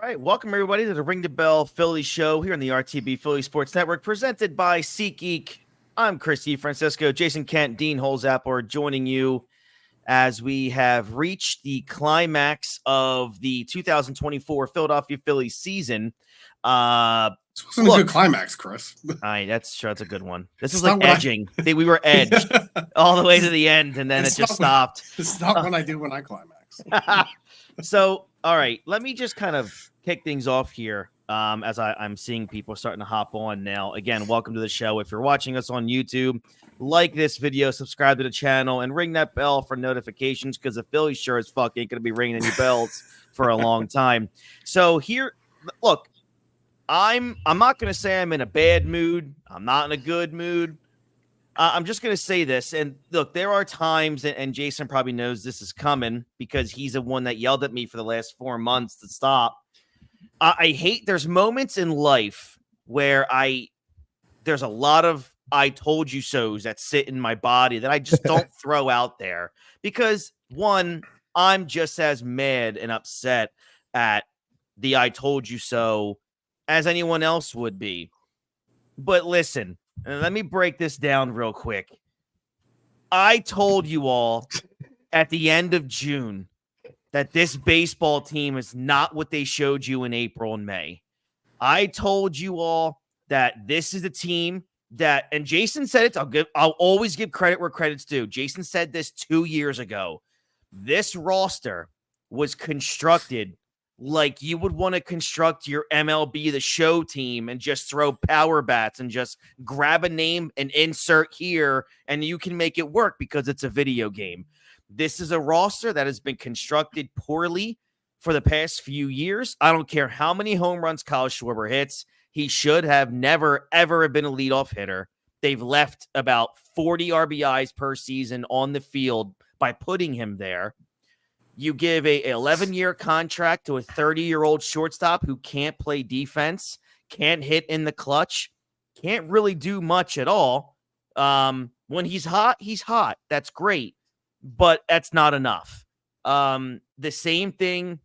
right, welcome everybody to the Ring the Bell Philly show here on the RTB Philly Sports Network, presented by SeatGeek. I'm Chris Francisco, Jason Kent, Dean Holzapper joining you as we have reached the climax of the 2024 Philadelphia Phillies season. This wasn't a good climax, Chris. That's sure, that's a good one. This is like edging. We were edged all the way to the end, and then it just stopped. It's not what I do when I climax. So, all right, let me just kind of kick things off here as I'm seeing people starting to hop on now. Again, welcome to the show. If you're watching us on YouTube, like this video, subscribe to the channel, and ring that bell for notifications because the Phillies sure as fuck ain't going to be ringing any bells for a long time. So here, look, I'm not going to say I'm in a bad mood. I'm not in a good mood. I'm just going to say this. And look, there are times, and Jason probably knows this is coming because he's the one that yelled at me for the last 4 months to stop. I hate there's moments in life where there's a lot of I told you so's that sit in my body that I just don't throw out there because one, I'm just as mad and upset at the I told you so as anyone else would be. But listen, let me break this down real quick. I told you all at the end of June that this baseball team is not what they showed you in April and May. I told you all that this is a team that, and Jason said it, I'll always give credit where credit's due. Jason said this 2 years ago. This roster was constructed like you would want to construct your MLB The Show team and just throw power bats and just grab a name and insert here, and you can make it work because it's a video game. This is a roster that has been constructed poorly for the past few years. I don't care how many home runs Kyle Schwarber hits. He should have never, ever been a leadoff hitter. They've left about 40 RBIs per season on the field by putting him there. You give a 11-year contract to a 30-year-old shortstop who can't play defense, can't hit in the clutch, can't really do much at all. When he's hot, he's hot. That's great, but that's not enough. The same thing.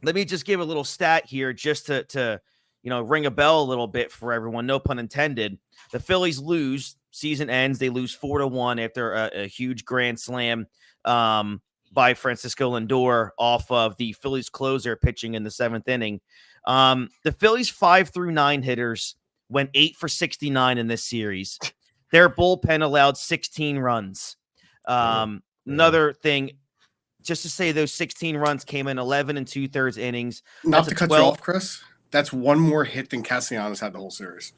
Let me just give a little stat here just to ring a bell a little bit for everyone. No pun intended. The Phillies lose. Season ends. They lose 4-1 after a huge grand slam by Francisco Lindor off of the Phillies closer pitching in the 7th inning. The Phillies 5 through 9 hitters went 8 for 69 in this series. Their bullpen allowed 16 runs. Another thing, just to say those 16 runs came in 11 2/3 innings. Not to cut you off, Chris. That's one more hit than Castellanos had the whole series.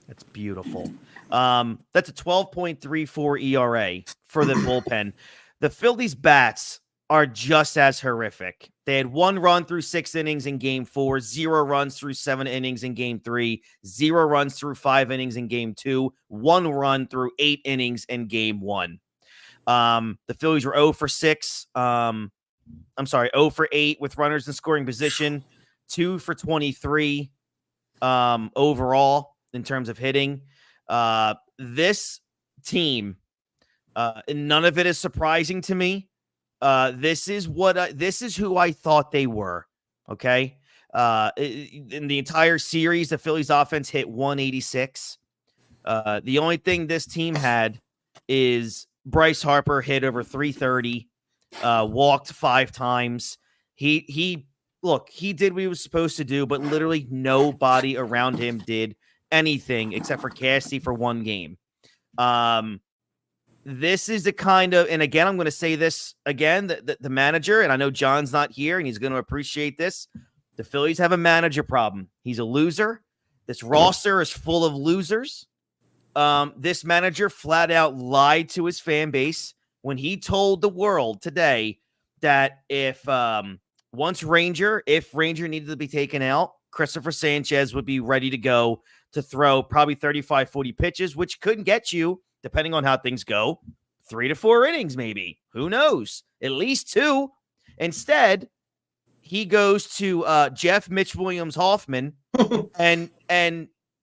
That's beautiful. That's a 12.34 ERA for the bullpen. The Phillies bats are just as horrific. They had 1 run through 6 innings in game 4, 0 runs through 7 innings in game 3, 0 runs through 5 innings in game 2, 1 run through 8 innings in game 1. The Phillies were 0 for 6. 0 for 8 with runners in scoring position, 2 for 23 overall in terms of hitting. This team, none of it is surprising to me. This is who I thought they were. Okay. In the entire series, the Phillies offense hit 186. The only thing this team had is Bryce Harper hit over 330, walked 5 times. He did what he was supposed to do, but literally nobody around him did anything except for Cassie for 1 game. This is the kind of, and again, I'm going to say this again, the manager, and I know John's not here and he's going to appreciate this. The Phillies have a manager problem. He's a loser. This roster is full of losers. This manager flat out lied to his fan base when he told the world today that if Ranger needed to be taken out, Christopher Sanchez would be ready to go to throw probably 35, 40 pitches, which couldn't get you, depending on how things go, 3 to 4 innings, maybe. Who knows? At least 2. Instead, he goes to Jeff Mitch Williams Hoffman and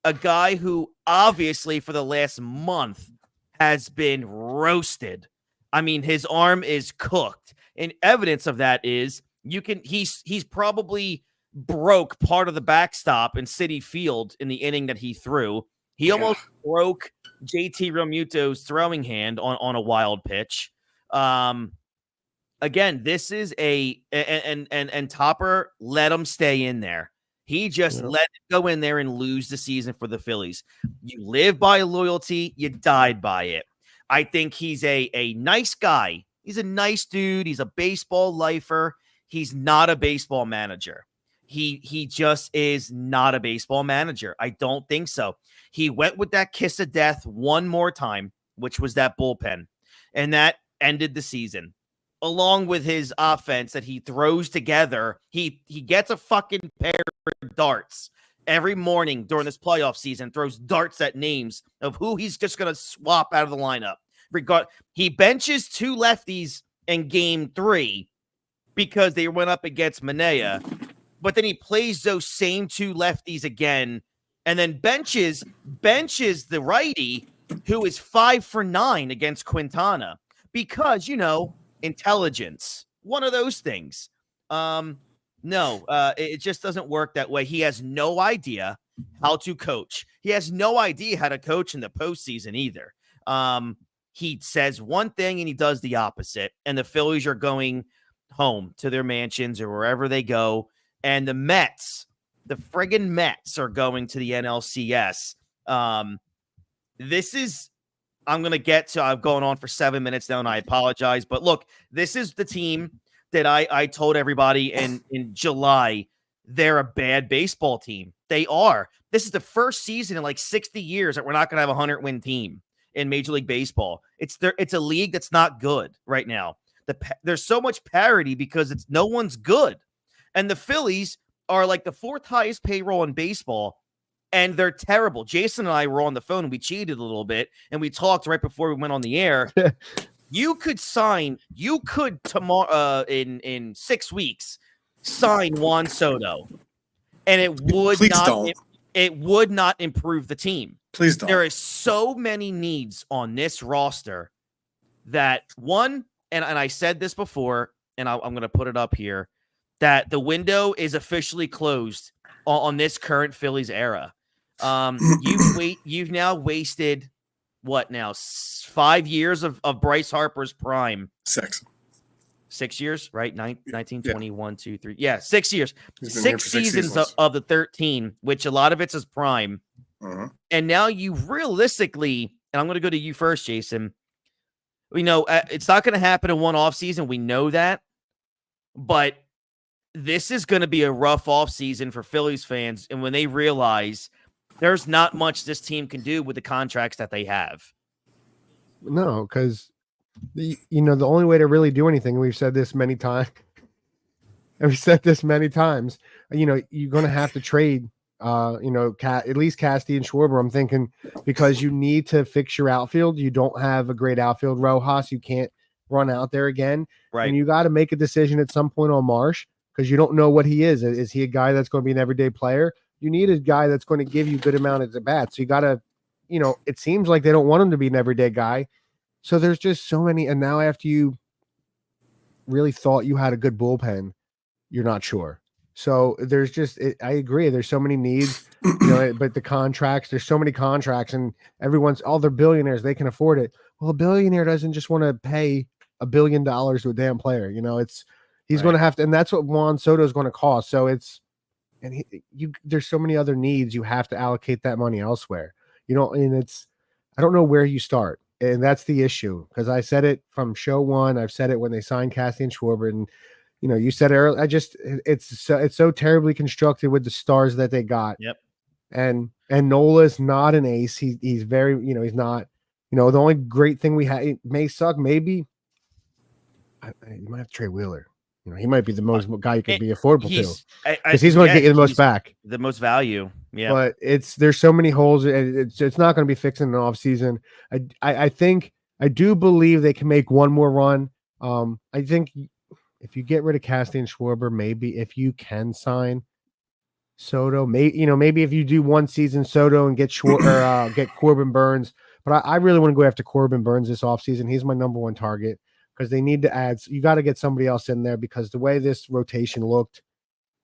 a guy who obviously for the last month has been roasted. I mean, his arm is cooked. And evidence of that is he's probably broke part of the backstop in Citi Field in the inning that he threw. He almost broke JT Realmuto's throwing hand on a wild pitch. Again, this is and Topper let him stay in there. He just let it go in there and lose the season for the Phillies. You live by loyalty, you died by it. I think he's a nice guy. He's a nice dude. He's a baseball lifer. He's not a baseball manager. He just is not a baseball manager. I don't think so. He went with that kiss of death one more time, which was that bullpen, and that ended the season. Along with his offense that he throws together, he gets a fucking pair of darts every morning during this playoff season, throws darts at names of who he's just going to swap out of the lineup. He benches 2 lefties in game 3 because they went up against Manaea, but then he plays those same 2 lefties again and then benches the righty who is 5 for 9 against Quintana because, intelligence, one of those things. It just doesn't work that way. He has no idea how to coach. He has no idea how to coach in the postseason either. He says one thing and he does the opposite. And the Phillies are going home to their mansions or wherever they go. And the Mets, the friggin' Mets, are going to the NLCS. I'm going to get to, I've gone on for 7 minutes now and I apologize. But look, this is the team that I told everybody in July, they're a bad baseball team. They are. This is the first season in like 60 years that we're not going to have a 100-win team in Major League Baseball. It's a league that's not good right now. There's so much parity because no one's good. And the Phillies are like the 4th highest payroll in baseball. And they're terrible. Jason and I were on the phone and we cheated a little bit. And we talked right before we went on the air. You could tomorrow in 6 weeks sign Juan Soto. And it would not improve the team. Please don't. There is so many needs on this roster that one, and I said this before, and I'm going to put it up here, that the window is officially closed on this current Phillies era. You've now wasted what now 5 years of Bryce Harper's prime. 6 years, right? 19, 21, 2, 3. Yeah, 6 years. 6 seasons of the 13, which a lot of it's his prime. Uh-huh. And now you realistically, and I'm going to go to you first, Jason. It's not going to happen in one offseason. We know that. But this is going to be a rough offseason for Phillies fans. And when they realize there's not much this team can do with the contracts that they have. No, because the only way to really do anything, we've said this many times. You're going to have to trade, at least Casty and Schwarber. I'm thinking because you need to fix your outfield. You don't have a great outfield. Rojas, you can't run out there again. Right. And you got to make a decision at some point on Marsh because you don't know what he is. Is he a guy that's going to be an everyday player? You need a guy that's going to give you a good amount of at-bats. So you got to, it seems like they don't want him to be an everyday guy. So there's just so many. And now after you really thought you had a good bullpen, you're not sure. So there's just, I agree. There's so many needs, but the contracts, there's so many contracts and all they're billionaires. They can afford it. Well, a billionaire doesn't just want to pay $1 billion to a damn player. He's going to have to, and that's what Juan Soto is going to cost. So there's so many other needs. You have to allocate that money elsewhere, I don't know where you start. And that's the issue. Cause I said it from show one. I've said it when they signed Cassie and Schwarber and, you said it earlier. It's so terribly constructed with the stars that they got. Yep. And Nola's not an ace. He's very, he's not, the only great thing we had, it may suck. Maybe you might have to trade Wheeler. He might be the most guy you could be affordable to because he's going to get you the most back, the most value. Yeah, but there's so many holes. And it's not going to be fixed in an off season. I do believe they can make one more run. I think if you get rid of Casty and Schwarber, maybe if you can sign Soto, maybe if you do one season Soto and get get Corbin Burns, but I really want to go after Corbin Burns this offseason. He's my number one target. Because they need to add, you got to get somebody else in there because the way this rotation looked,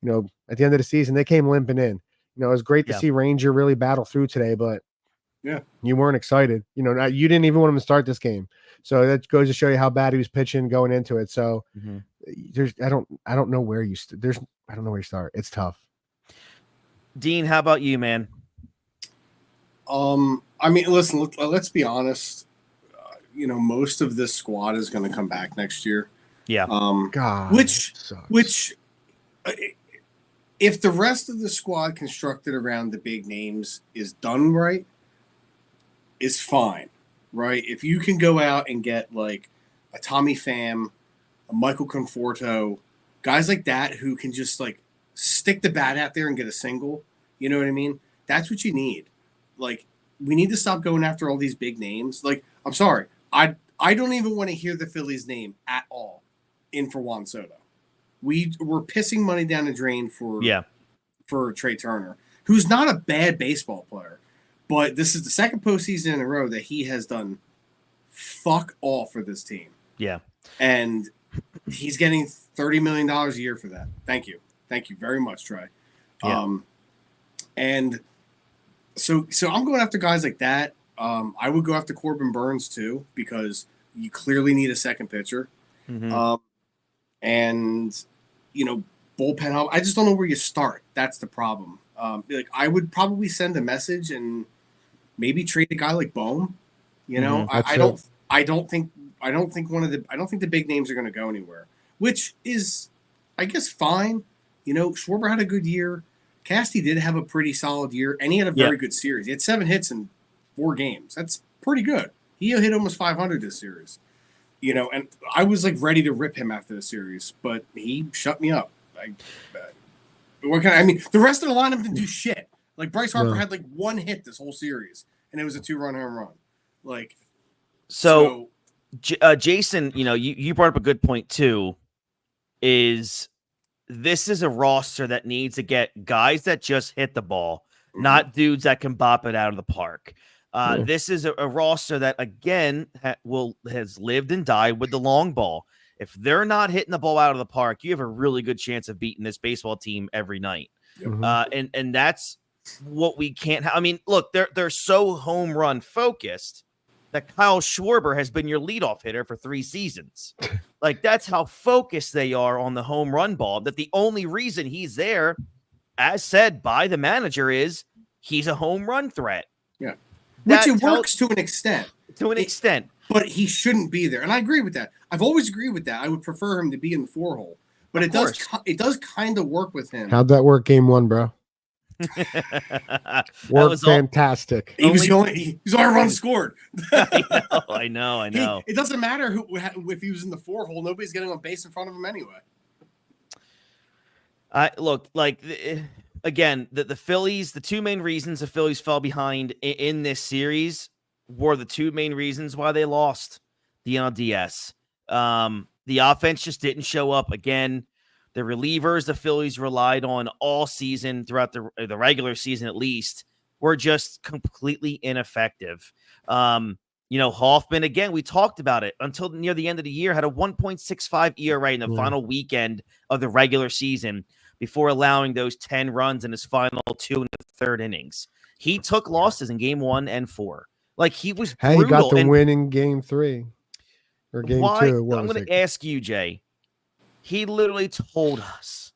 at the end of the season, they came limping in. It was great to Yeah. see Ranger really battle through today, but Yeah. you weren't excited. You didn't even want him to start this game. So that goes to show you how bad he was pitching going into it. So I don't know where you I don't know where you start. It's tough. Dean, how about you, man? I mean, listen, let's be honest. Most of this squad is going to come back next year. Yeah. God, which if the rest of the squad constructed around the big names is done right, is fine, right? If you can go out and get like a Tommy Pham, a Michael Conforto, guys like that who can just like stick the bat out there and get a single, you know what I mean? That's what you need. Like, we need to stop going after all these big names. Like, I'm sorry, I don't even want to hear the Phillies name at all for Juan Soto. We're pissing money down the drain for Trey Turner, who's not a bad baseball player, but this is the second postseason in a row that he has done fuck all for this team. Yeah. And he's getting $30 million a year for that. Thank you very much, Trey. Yeah. And so I'm going after guys like that. I would go after Corbin Burns too, because you clearly need a second pitcher. And bullpen help. I just don't know where you start. That's the problem. I would probably send a message and maybe trade a guy like Bohm. I don't think the big names are going to go anywhere, which is, I guess, fine. Schwarber had a good year. Casty did have a pretty solid year, and he had a very good series. He had 7 hits in 4 games. That's pretty good. He hit almost 500 this series. And I was like ready to rip him after the series, but he shut me up. The rest of the lineup didn't do shit. Like, Bryce Harper had like 1 hit this whole series, and it was a 2-run home run. Like, so Jason, you brought up a good point too. This is a roster that needs to get guys that just hit the ball, not dudes that can bop it out of the park. This is a roster that, again, has lived and died with the long ball. If they're not hitting the ball out of the park, you have a really good chance of beating this baseball team every night. And that's what we can't have. I mean, look, they're so home run focused that Kyle Schwarber has been your leadoff hitter for 3 seasons. Like, that's how focused they are on the home run ball, that the only reason he's there, as said by the manager, is he's a home run threat. Yeah. Which it works to an extent. But he shouldn't be there. And I agree with that. I've always agreed with that. I would prefer him to be in the 4 hole. But it does kind of work with him. How'd that work game 1, bro? Worked fantastic. He was only run scored. I know. It doesn't matter if he was in the 4 hole. Nobody's getting on base in front of him anyway. Again, the Phillies, the 2 main reasons the Phillies fell behind in this series were the 2 main reasons why they lost the NLDS. The offense just didn't show up. Again, the relievers the Phillies relied on all season, throughout the regular season at least, were just completely ineffective. Hoffman, again, we talked about it, until near the end of the year, had a 1.65 ERA in the final weekend of the regular season before allowing those 10 runs in his final 2 in the 3rd innings. He took losses in game 1 and 4. Like, he was brutal. He got the win in game 3 or game 2. I'm going to ask you, Jay. He literally told us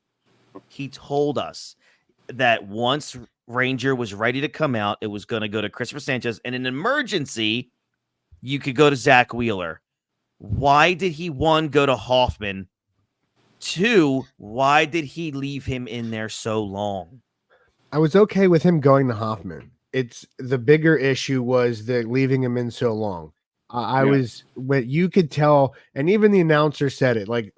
that once Ranger was ready to come out, it was going to go to Christopher Sanchez. In an emergency, you could go to Zach Wheeler. Why did he, 1, go to Hoffman? 2, why did he leave him in there so long? I was okay with him going to Hoffman. It's the bigger issue was the leaving him in so long. Was when you could tell, and even the announcer said it, like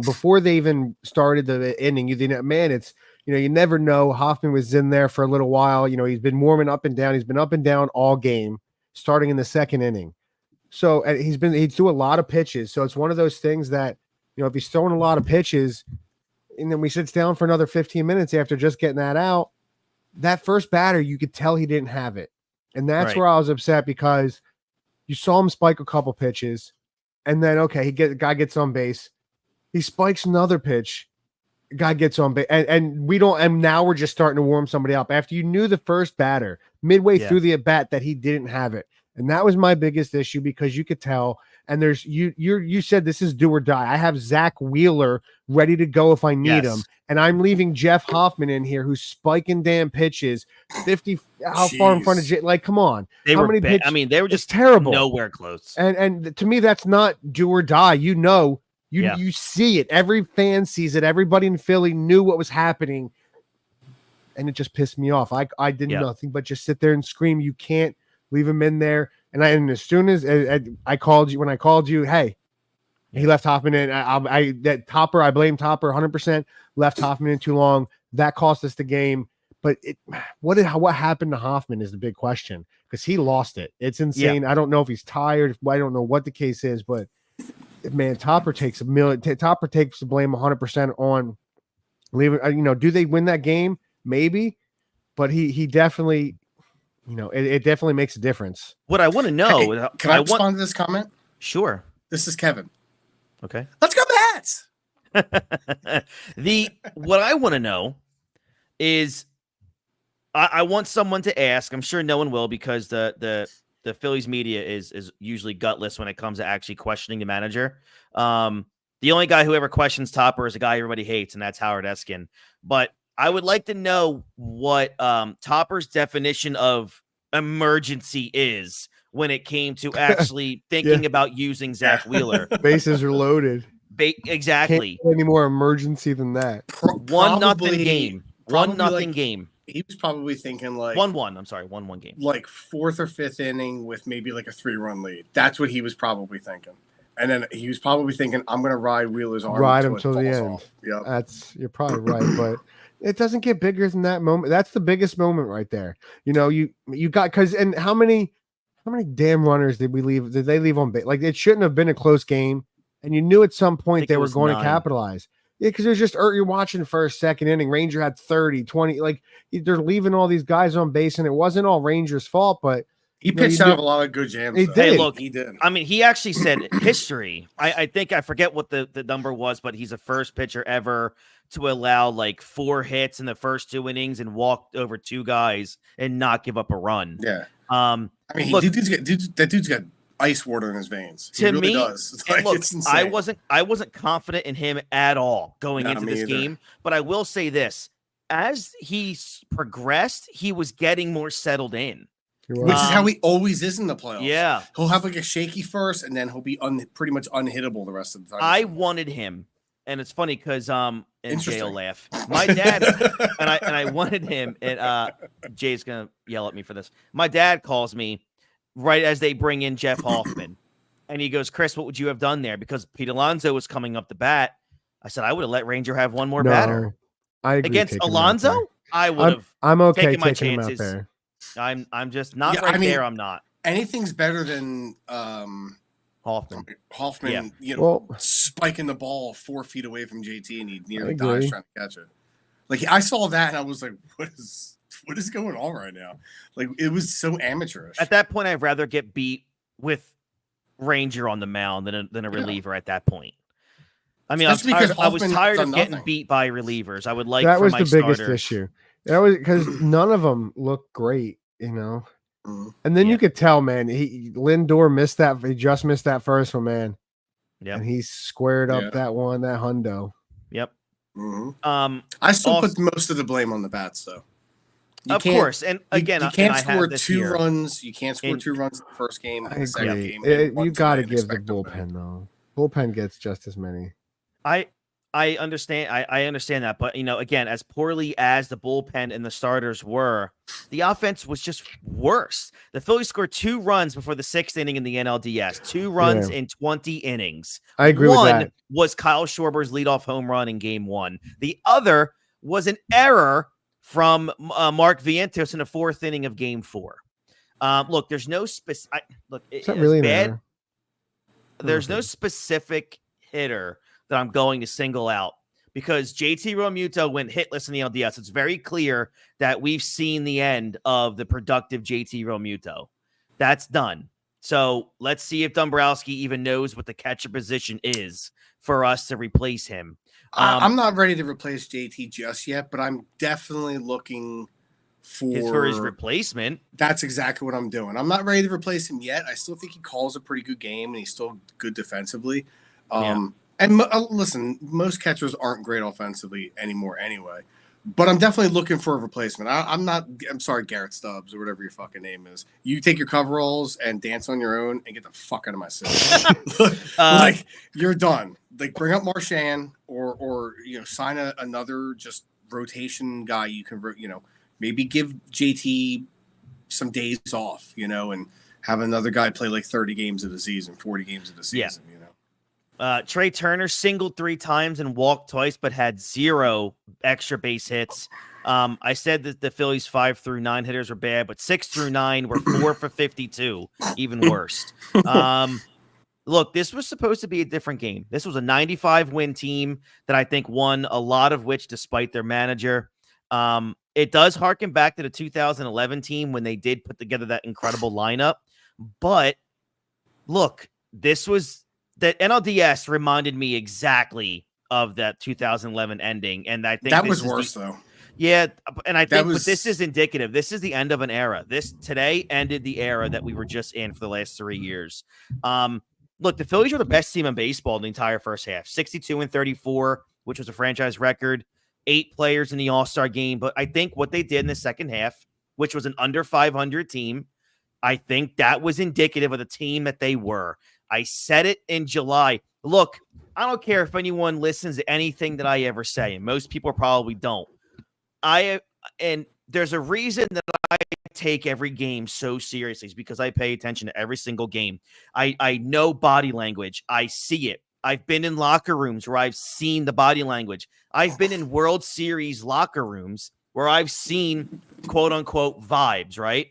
before they even started the inning. It's you never know. Hoffman was in there for a little while. He's been warming up and down. He's been up and down all game, starting in the 2nd inning. So he threw a lot of pitches. So it's one of those things that if he's throwing a lot of pitches, and then he sits down for another 15 minutes after just getting that out, that first batter you could tell he didn't have it, and that's where I was upset, because you saw him spike a couple pitches, and then guy gets on base, he spikes another pitch, guy gets on base, and we don't, and now we're just starting to warm somebody up after you knew the first batter midway through the at bat that he didn't have it. And that was my biggest issue because you could tell. And there's you said this is do or die. I have Zach Wheeler ready to go if I need him, and I'm leaving Jeff Hoffman in here who's spiking damn pitches 50. How far in front of Like, come on, how many pitches? I mean, they were just terrible, nowhere close. And to me, that's not do or die. You see it. Every fan sees it. Everybody in Philly knew what was happening, and it just pissed me off. I did nothing but just sit there and scream. You can't leave him in there. And as soon as I called you, hey, he left Hoffman in. I blame Topper 100%. Left Hoffman in too long. That cost us the game. But what happened to Hoffman is the big question because he lost it. It's insane. I don't know if he's tired. I don't know what the case is, but man, Topper takes the blame 100% on leaving. Do they win that game? Maybe, but he definitely. It definitely makes a difference. What I want to know... Can I respond to this comment? Sure. This is Kevin. Okay. Let's go Bats! What I want to know is... I want someone to ask. I'm sure no one will because the Phillies media is usually gutless when it comes to actually questioning the manager. The only guy who ever questions Topper is a guy everybody hates, and that's Howard Eskin. But I would like to know what Topper's definition of emergency is when it came to actually thinking about using Zach Wheeler. Bases are loaded. Exactly. Can't any more emergency than that. 1-0 game. 1-0 game. He was probably thinking like 1-1. I'm sorry, 1-1 game. Like fourth or fifth inning with maybe like a 3-run lead. That's what he was probably thinking. And then he was probably thinking, I'm going to ride Wheeler's arm. Ride him till the end. Yeah, you're probably right, but it doesn't get bigger than that moment. That's the biggest moment right there. You got and how many damn runners did they leave on base? Like it shouldn't have been a close game, and you knew at some point they were going to capitalize. Yeah, because there's just you're watching first, second inning. Ranger had 30, 20. Like they're leaving all these guys on base, and it wasn't all Rangers' fault, but. He pitched out of a lot of good jams. He did. Hey, look, he did. I mean, he actually said history. I think I forget what the number was, but he's the first pitcher ever to allow like 4 hits in the first 2 innings and walk over 2 guys and not give up a run. Yeah. I mean, look, that dude's got ice water in his veins. He really does. Like, look, I wasn't confident in him at all going into this game, but I will say this: as he progressed, he was getting more settled in. Which is how he always is in the playoffs. Yeah. He'll have like a shaky first, and then he'll be pretty much unhittable the rest of the time. I wanted him, and it's funny because and Jay will laugh. My dad and I wanted him, and Jay's gonna yell at me for this. My dad calls me right as they bring in Jeff Hoffman, and he goes, "Chris, what would you have done there?" Because Pete Alonso was coming up the bat. I said I would have let Ranger have one more batter. I agree against Alonso. I would have. I'm okay taken my taking chances. Him out there. I'm just not there. I'm not. Anything's better than Hoffman. Spiking the ball 4 feet away from JT and he nearly dies trying to catch it. Like I saw that and I was like, what is going on right now? Like it was so amateurish. At that point, I'd rather get beat with Ranger on the mound than a reliever at that point. I mean, I was tired of getting beat by relievers. I would like that for was my the biggest issue. That was because none of them looked great, And then you could tell, man, Lindor missed that. He just missed that first one, man. Yeah. And he squared up that hundo. Yep. Mm-hmm. I still put most of the blame on the bats, though. Of course. And again, you can't score 2 runs. You can't score 2 runs in the first game. And the second game. You got to give the bullpen, though. Bullpen gets just as many. I understand. I understand that, but again, as poorly as the bullpen and the starters were, the offense was just worse. The Phillies scored 2 runs before the 6th inning in the NLDS. 2 runs in 20 innings. I agree with that. One was Kyle Schwarber's leadoff home run in Game 1. The other was an error from Mark Vientos in the 4th inning of Game 4. Look, there's no specific. Look, it's not really bad. There's no specific hitter that I'm going to single out because JT Realmuto went hitless in the LDS. It's very clear that we've seen the end of the productive JT Realmuto. That's done. So let's see if Dombrowski even knows what the catcher position is for us to replace him. I'm not ready to replace JT just yet, but I'm definitely looking for his replacement. That's exactly what I'm doing. I'm not ready to replace him yet. I still think he calls a pretty good game, and he's still good defensively. And listen, most catchers aren't great offensively anymore anyway. But I'm definitely looking for a replacement. I'm sorry, Garrett Stubbs or whatever your fucking name is. You take your coveralls and dance on your own and get the fuck out of my city. Like, you're done. Like, bring up Marchand or sign another just rotation guy. You can, maybe give JT some days off, and have another guy play like 30 games of the season, 40 games of the season, Trey Turner singled 3 times and walked twice, but had 0 extra base hits. I said that the Phillies 5 through 9 hitters were bad, but 6 through 9 were 4 for 52, even worse. Look, this was supposed to be a different game. This was a 95-win team that I think won a lot of which despite their manager. It does harken back to the 2011 team when they did put together that incredible lineup. But look, the NLDS reminded me exactly of that 2011 ending. And I think that was worse though. Yeah. And I think but this is indicative. This is the end of an era. This today ended the era that we were just in for the last 3 years. Look, the Phillies were the best team in baseball in the entire first half, 62-34, which was a franchise record, 8 players in the All-Star game. But I think what they did in the second half, which was an under 500 team, I think that was indicative of the team that they were. I said it in July. Look, I don't care if anyone listens to anything that I ever say, and most people probably don't. And there's a reason that I take every game so seriously, is because I pay attention to every single game. I know body language. I see it. I've been in locker rooms where I've seen the body language. I've been in World Series locker rooms where I've seen quote unquote vibes, right?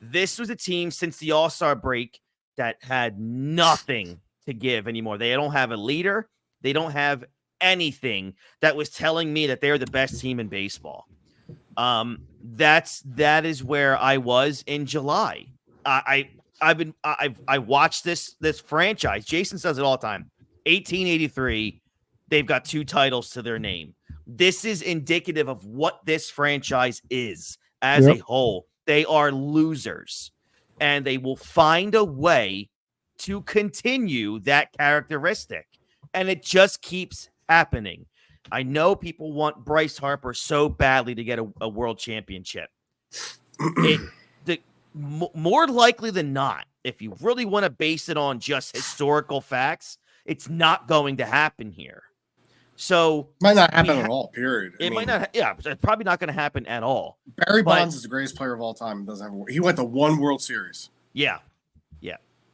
This was a team since the All-Star break that had nothing to give anymore. They don't have a leader. They don't have anything that was telling me that they're the best team in baseball. That is where I was in July. I watched this franchise. Jason says it all the time. 1883, they've got 2 titles to their name. This is indicative of what this franchise is as a whole. They are losers, and they will find a way to continue that characteristic. And it just keeps happening. I know people want Bryce Harper so badly to get a world championship. More likely than not, if you really want to base it on just historical facts, it's not going to happen here. So might not happen at all. Period. Might not. Yeah, it's probably not going to happen at all. Barry Bonds is the greatest player of all time. He went to 1 World Series. Yeah,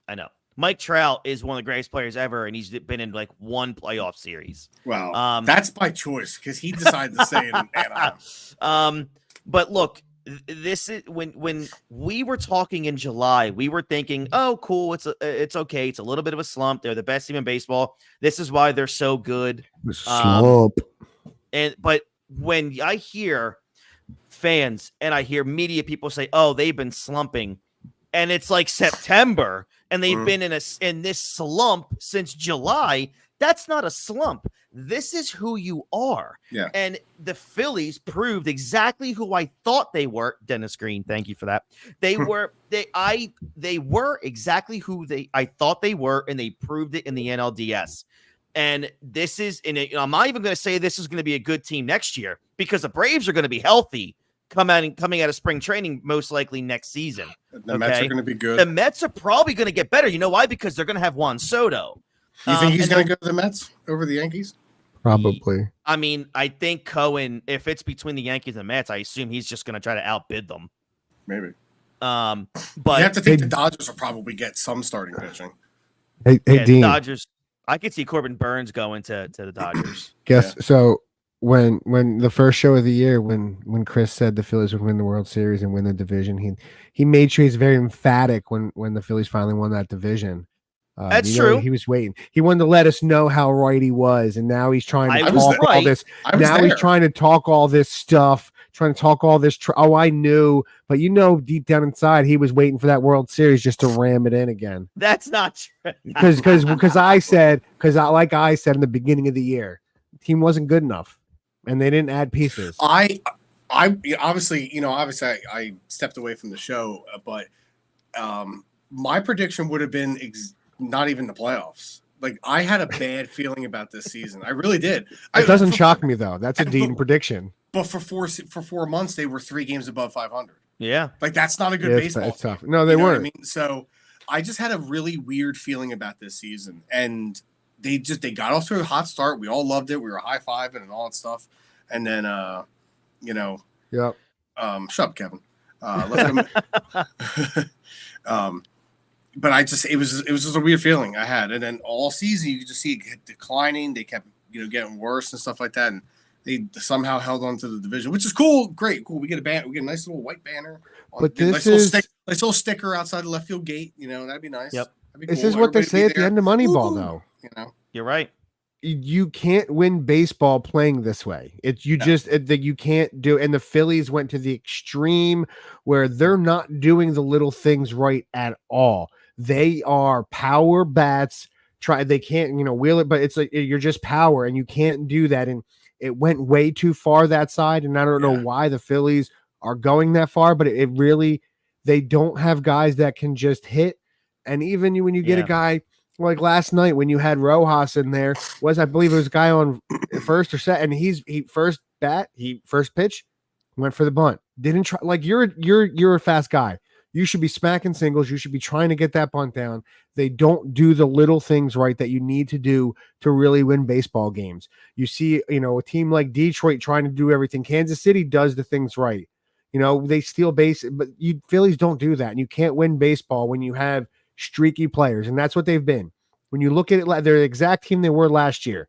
I know. Mike Trout is one of the greatest players ever, and he's been in like 1 playoff series. Wow, that's by choice because he decided to stay in Anaheim. But look, this is when we were talking in July, we were thinking, oh, cool, it's okay, it's a little bit of a slump. They're the best team in baseball. This is why they're so good. Slump. But when I hear fans and I hear media people say, oh, they've been slumping, and it's like September, and they've been in this slump since July. That's not a slump. This is who you are. Yeah. And the Phillies proved exactly who I thought they were. Dennis Green, thank you for that. They were exactly who I thought they were, and they proved it in the NLDS. And this is I'm not even going to say this is going to be a good team next year, because the Braves are going to be healthy coming out of spring training most likely next season. The Mets are going to be good. The Mets are probably going to get better. You know why? Because they're going to have Juan Soto. You think he's going to go to the Mets over the Yankees? Probably. I mean, I think Cohen, if it's between the Yankees and the Mets, I assume he's just going to try to outbid them. Maybe. But you have to think the Dodgers will probably get some starting pitching. Hey, Dean. Dodgers. I could see Corbin Burns going to the Dodgers. So when the first show of the year, when Chris said the Phillies would win the World Series and win the division, he made sure he's very emphatic when the Phillies finally won that division. That's true. He was waiting. He wanted to let us know how right he was, and now he's trying to talk all this. Now he's trying to talk all this stuff, trying to talk all this. I knew, but deep down inside, he was waiting for that World Series just to ram it in again. That's not true. Because I said in the beginning of the year, the team wasn't good enough, and they didn't add pieces. I obviously I stepped away from the show, but my prediction would have been not even the playoffs. Like, I had a bad feeling about this season. I really did. It doesn't shock me though. That's a Dean prediction. But for 4 months, they were 3 games above 500. Yeah, like that's not a good baseball. It's tough. No, they weren't. I mean, so I just had a really weird feeling about this season, and they got off to a hot start. We all loved it. We were high-fiving and all that stuff, and then yep. Shut up, Kevin. Let's go. But it was just a weird feeling I had, and then all season you could just see it declining. They kept getting worse and stuff like that, and they somehow held on to the division, which is cool. Great, cool. We get a nice little white banner. But this nice little sticker outside the left field gate. That'd be nice. Yep. Be cool. This is what they say at the end of Moneyball, though. You're right. You can't win baseball playing this way. You can't do. And the Phillies went to the extreme where they're not doing the little things right at all. They are power bats. They can't, wheel it, but it's like you're just power, and you can't do that. And it went way too far that side. And I don't know why the Phillies are going that far, but it really, they don't have guys that can just hit. And even when you get a guy like last night, when you had Rojas in there, I believe it was a guy on first or set, and he first pitch went for the bunt. Didn't try. Like, you're a fast guy. You should be smacking singles. You should be trying to get that bunt down. They don't do the little things right that you need to do to really win baseball games. You see, a team like Detroit trying to do everything. Kansas City does the things right. They steal base, but Phillies don't do that. And you can't win baseball when you have streaky players. And that's what they've been. When you look at it, they're the exact team they were last year.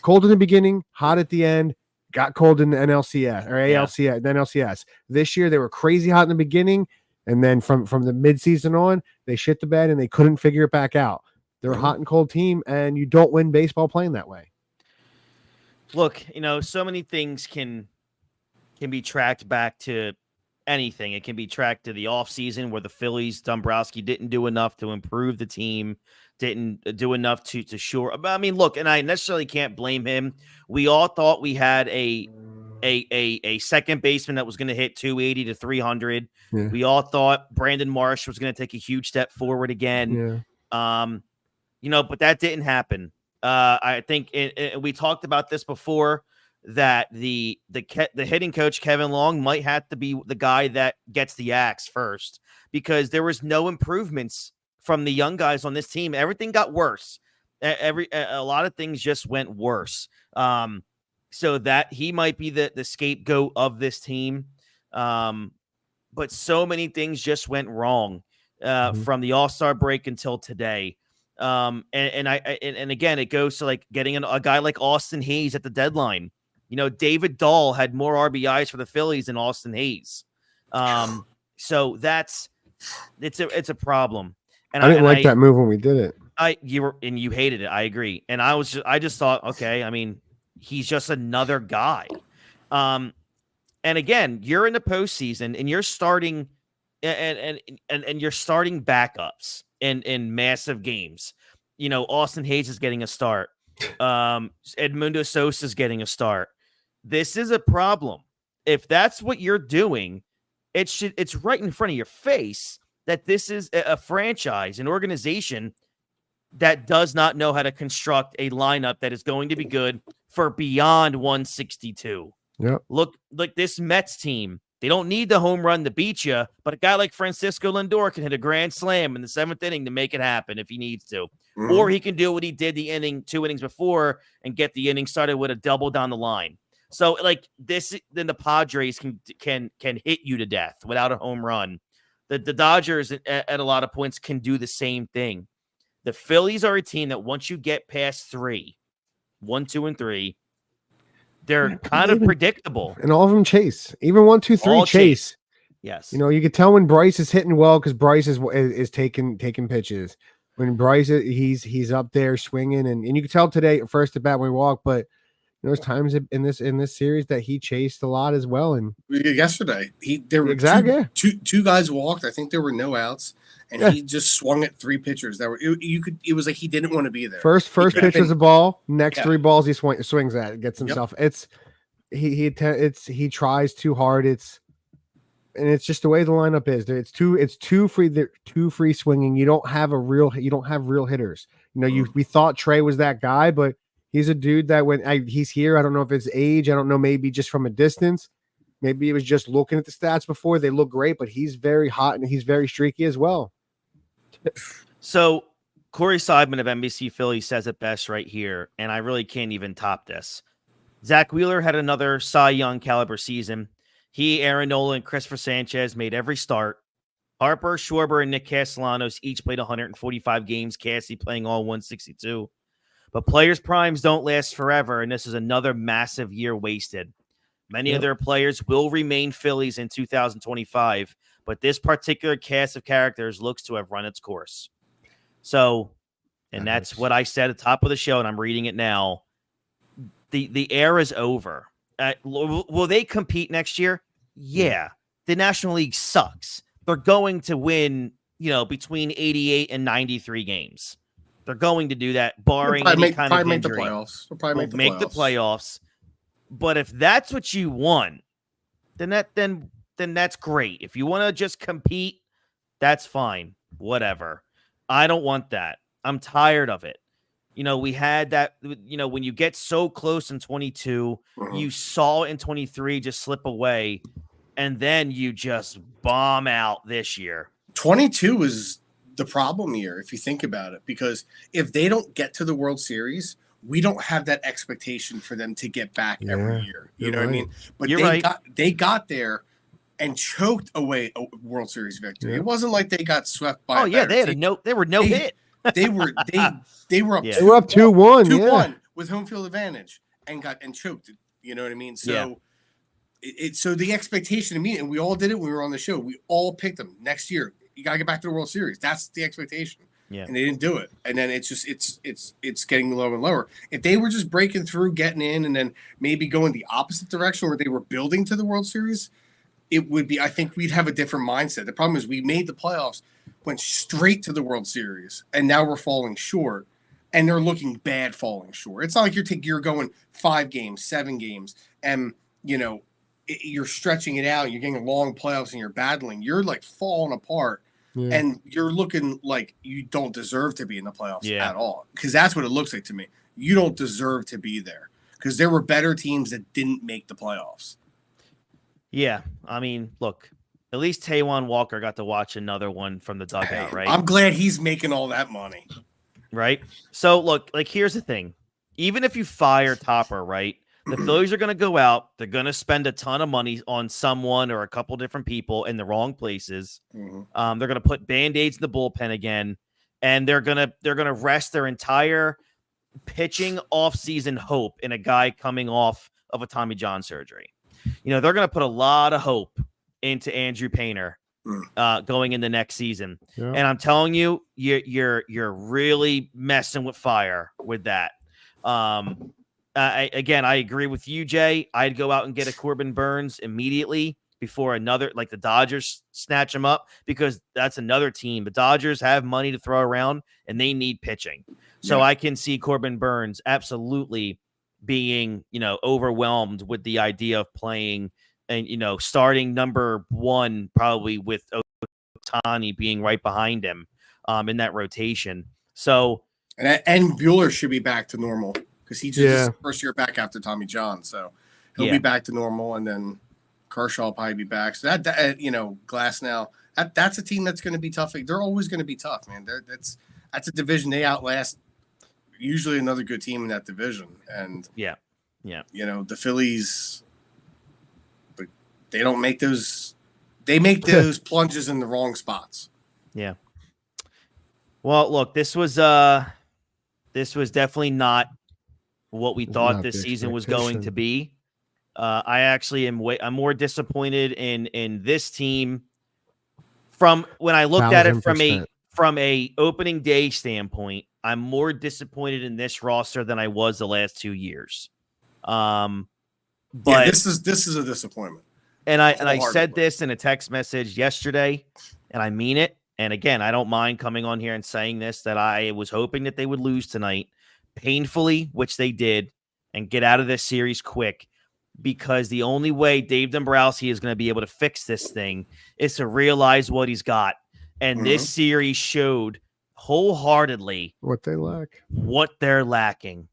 Cold in the beginning, hot at the end, got cold in the NLCS or ALCS, the NLCS. This year, they were crazy hot in the beginning. And then from the midseason on, they shit the bed and they couldn't figure it back out. They're a hot and cold team, and you don't win baseball playing that way. Look, so many things can be tracked back to anything. It can be tracked to the offseason where the Phillies, Dombrowski didn't do enough to improve the team, didn't do enough to shore. I mean, look, and I necessarily can't blame him. We all thought we had a second baseman that was going to hit 280 to 300. Yeah. We all thought Brandon Marsh was going to take a huge step forward again. Yeah. But that didn't happen. I think we talked about this before, that the hitting coach Kevin Long might have to be the guy that gets the axe first, because there was no improvements from the young guys on this team. Everything got worse. A lot of things just went worse. So that he might be the scapegoat of this team. But so many things just went wrong from the All-Star break until today. And again, it goes to like getting a guy like Austin Hayes at the deadline. David Dahl had more RBIs for the Phillies than Austin Hayes. So it's a problem. And I didn't like that move when we did it. You hated it. I agree. And I just thought, okay, I mean, he's just another guy. And again, you're in the postseason and you're starting and you're starting backups in massive games. Austin Hayes is getting a start. Edmundo Sosa is getting a start. This is a problem. If that's what you're doing, it's right in front of your face that this is a franchise, an organization that does not know how to construct a lineup that is going to be good for beyond 162. Yeah. Look, like this Mets team, they don't need the home run to beat you, but a guy like Francisco Lindor can hit a grand slam in the 7th inning to make it happen if he needs to. Mm-hmm. Or he can do what he did the 2 innings before and get the inning started with a double down the line. So like this, then the Padres can hit you to death without a home run. The Dodgers at a lot of points can do the same thing. The Phillies are a team that once you get past 1, 2, and 3, they're kind of predictable. And all of them chase. Even 1, 2, 3 all chase. Yes. You could tell when Bryce is hitting well because Bryce is taking pitches. When Bryce, he's up there swinging, and you can tell today first at bat when we walk, but there's times in this series that he chased a lot as well. And yesterday, there were two guys walked. I think there were no outs, and he just swung at 3 pitchers that were it was like he didn't want to be there. First pitch was a ball. Next 3 balls he swings at, gets himself. It's he tries too hard. It's just the way the lineup is. It's too free swinging. You don't have real hitters. We thought Trey was that guy, but he's a dude that when he's here, I don't know if it's age. I don't know, maybe just from a distance. Maybe it was just looking at the stats before. They look great, but he's very hot and he's very streaky as well. So Corey Seidman of NBC Philly says it best right here, and I really can't even top this. Zach Wheeler had another Cy Young caliber season. He, Aaron Nola, and Christopher Sanchez made every start. Harper, Schwarber, and Nick Castellanos each played 145 games, Cassie playing all 162. But players' primes don't last forever, and this is another massive year wasted. Many of their players will remain Phillies in 2025, but this particular cast of characters looks to have run its course. So, and that's what I said at the top of the show, and I'm reading it now. The era is over. Will they compete next year? Yeah. The National League sucks. They're going to win, between 88 and 93 games. They're going to do that, barring any kind of injury. They'll probably make the playoffs. But if that's what you want, then that's great. If you want to just compete, that's fine. Whatever. I don't want that. I'm tired of it. We had that, when you get so close in 22, you saw in 23 just slip away, and then you just bomb out this year. 22 is the problem year, if you think about it, because if they don't get to the World Series, we don't have that expectation for them to get back every year. You know what I mean? But they got there and choked away a World Series victory. Yeah. It wasn't like they got swept by. Oh yeah, they were no hit. They were up. They were up 2-1. 2-1 with home field advantage and choked. You know what I mean? So so the expectation to me, and we all did it when we were on the show. We all picked them next year. You gotta get back to the World Series. That's the expectation. Yeah. And they didn't do it. And then it's getting lower and lower. If they were just breaking through, getting in, and then maybe going the opposite direction where they were building to the World Series, it would be, I think we'd have a different mindset. The problem is we made the playoffs, went straight to the World Series, and now we're falling short, and they're looking bad falling short. It's not like you're going 5 games, 7 games, and you're stretching it out, you're getting long playoffs, and you're battling. You're like falling apart, and you're looking like you don't deserve to be in the playoffs at all, because that's what it looks like to me. You don't deserve to be there, because there were better teams that didn't make the playoffs. Yeah, I mean, look, at least Taijuan Walker got to watch another one from the dugout, right? I'm glad he's making all that money. Right? So, look, here's the thing. Even if you fire Topper, right, the Phillies are going to go out. They're going to spend a ton of money on someone or a couple different people in the wrong places. Mm-hmm. They're going to put Band-Aids in the bullpen again, and they're going to rest their entire pitching offseason hope in a guy coming off of a Tommy John surgery. They're going to put a lot of hope into Andrew Painter going into next season. Yeah. And I'm telling you, you're really messing with fire with that. I agree with you, Jay. I'd go out and get a Corbin Burnes immediately before another, like the Dodgers snatch him up, because that's another team. The Dodgers have money to throw around and they need pitching. So I can see Corbin Burnes absolutely being, overwhelmed with the idea of playing and, starting number 1, probably with Ohtani being right behind him in that rotation. So, and Buehler should be back to normal, because he just his first year back after Tommy John. So he'll be back to normal, and then Kershaw will probably be back. So that Glass now, that's a team that's going to be tough. They're always going to be tough, man. That's a division. They outlast usually another good team in that division. And the Phillies, but they don't make those. They make those plunges in the wrong spots. Yeah. Well, look, this was definitely not what we thought this season was going to be. I actually I'm more disappointed in this team from when I looked at it from a opening day standpoint, I'm more disappointed in this roster than I was the last 2 years. But this is a disappointment. And I said this in a text message yesterday, and I mean it. And again, I don't mind coming on here and saying this, that I was hoping that they would lose tonight painfully, which they did, and get out of this series quick, because the only way Dave Dombrowski is going to be able to fix this thing is to realize what he's got. And this series showed wholeheartedly what they lack, what they're lacking.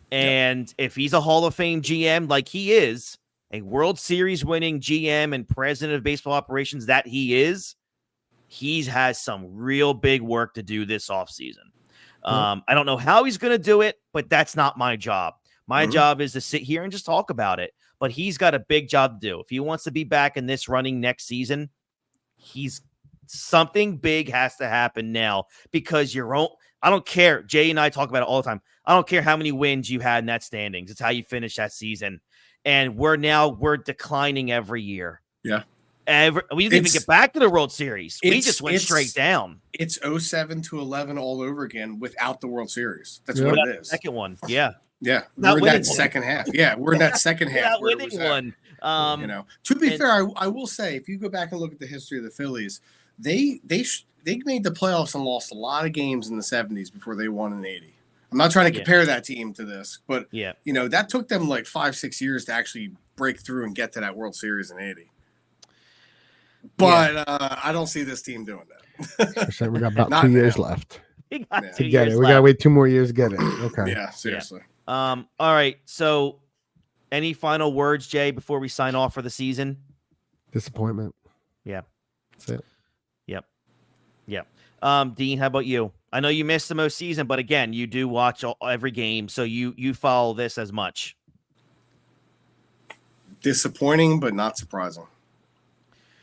And if he's a Hall of Fame GM, like he is, a World Series winning GM and president of baseball operations that he is, he has some real big work to do this offseason. I don't know how he's going to do it, but that's not my job. My job is to sit here and just talk about it. But he's got a big job to do. If he wants to be back in this running next season, something big has to happen now, because I don't care. Jay and I talk about it all the time. I don't care how many wins you had in that standings. It's how you finish that season. And we're declining every year. Yeah. We didn't even get back to the World Series. We just went straight down. It's 07 to 11 all over again without the World Series. That's what it is. Second one. Yeah. Yeah. We're in that second half. Yeah. We're in that second half. Not winning one. To be fair, I will say, if you go back and look at the history of the Phillies, they made the playoffs and lost a lot of games in the 70s before they won in 80. I'm not trying to compare that team to this, but that took them like 5-6 years to actually break through and get to that World Series in 80. But I don't see this team doing that. So we got about 2 years left to get it. We got to wait 2 more years to get it. Okay. Yeah, seriously. All right. So any final words, Jay, before we sign off for the season? Disappointment. Yeah. That's it. Yep. Dean, how about you? I know you missed the most season, but again, you do watch every game, so you follow this as much. Disappointing, but not surprising.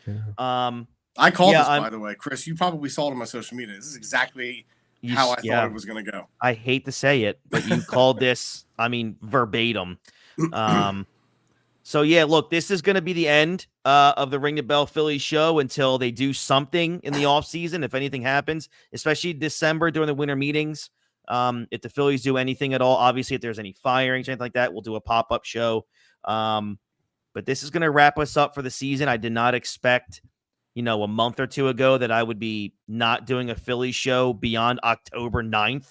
Yeah. I called this, by the way, Chris. You probably saw it on my social media. This is exactly how I thought it was going to go. I hate to say it, but you called this, verbatim. So, look, this is going to be the end of the Ring the Bell Phillies show until they do something in the offseason, if anything happens, especially December during the winter meetings. If the Phillies do anything at all, obviously, if there's any firings or anything like that, we'll do a pop-up show. But this is going to wrap us up for the season. I did not expect, a month or two ago that I would be not doing a Phillies show beyond October 9th.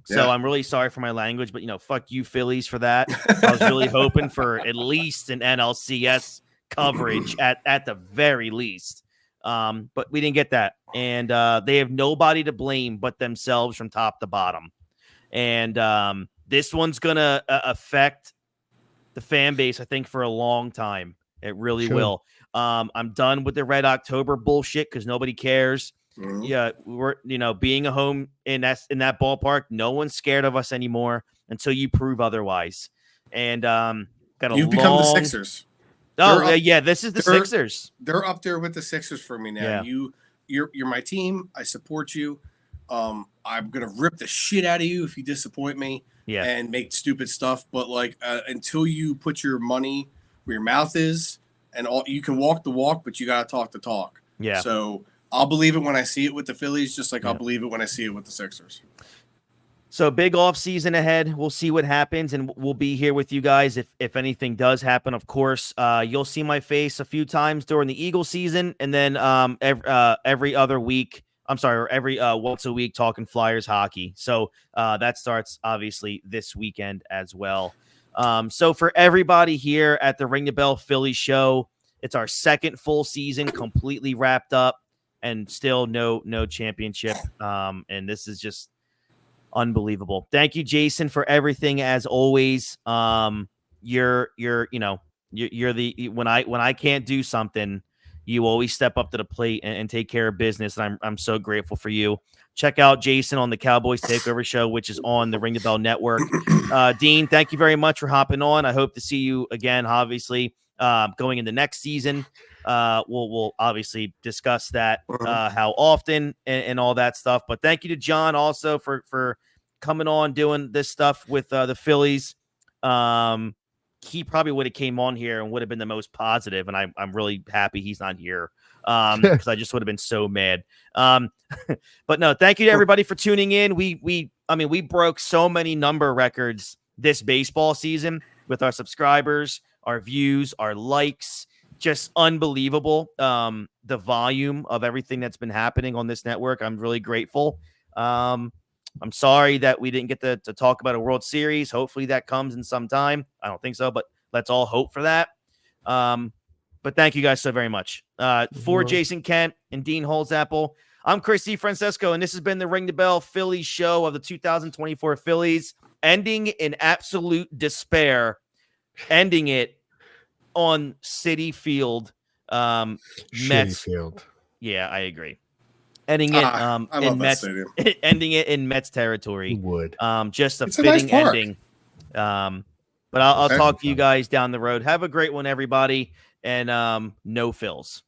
So I'm really sorry for my language, but, fuck you Phillies for that. I was really hoping for at least an NLCS coverage at the very least. But we didn't get that. And they have nobody to blame but themselves from top to bottom. And this one's going to affect the fan base, I think, for a long time. It really will. I'm done with the Red October bullshit because nobody cares. Yeah, we're being a home in that ballpark. No one's scared of us anymore until you prove otherwise. And you've become the Sixers. This is the Sixers. They're up there with the Sixers for me now. Yeah. You're my team. I support you. I'm gonna rip the shit out of you if you disappoint me. Yeah. And make stupid stuff. But until you put your money where your mouth is, and you can walk the walk, but you gotta talk the talk. Yeah. So I'll believe it when I see it with the Phillies, just like I'll believe it when I see it with the Sixers. So big off season ahead. We'll see what happens, and we'll be here with you guys if anything does happen. Of course, you'll see my face a few times during the Eagle season, and then every other week. I'm sorry, or every once a week talking Flyers hockey. So that starts obviously this weekend as well. So for everybody here at the Ring the Bell Phillies show, it's our second full season completely wrapped up. And still no championship. And this is just unbelievable. Thank you, Jason, for everything as always. You're the when I can't do something, you always step up to the plate and take care of business. And I'm so grateful for you. Check out Jason on the Cowboys Takeover Show, which is on the Ring the Bell Network. Dean, thank you very much for hopping on. I hope to see you again, obviously, going into next season. We'll obviously discuss that, how often and all that stuff. But thank you to John also for coming on, doing this stuff with the Phillies. He probably would have came on here and would have been the most positive, and I'm really happy he's not here. because I just would have been so mad. But no, thank you to everybody for tuning in. We broke so many number records this baseball season with our subscribers, our views, our likes. Just unbelievable. The volume of everything that's been happening on this network. I'm really grateful. I'm sorry that we didn't get to talk about a World Series. Hopefully that comes in some time. I don't think so, but let's all hope for that. But thank you guys so very much. For Jason Kent and Dean Holzapple, I'm Chris Francesco, and this has been the Ring the Bell Phillies show of the 2024 Phillies, ending in absolute despair, ending it on City Field. Mets Field. Yeah, I agree. Ending it I love in that Mets, stadium. ending it in Mets territory. Would. Just a It's a fitting nice park. ending. But I'll Okay. talk to you guys down the road. Have a great one, everybody, and no Phils.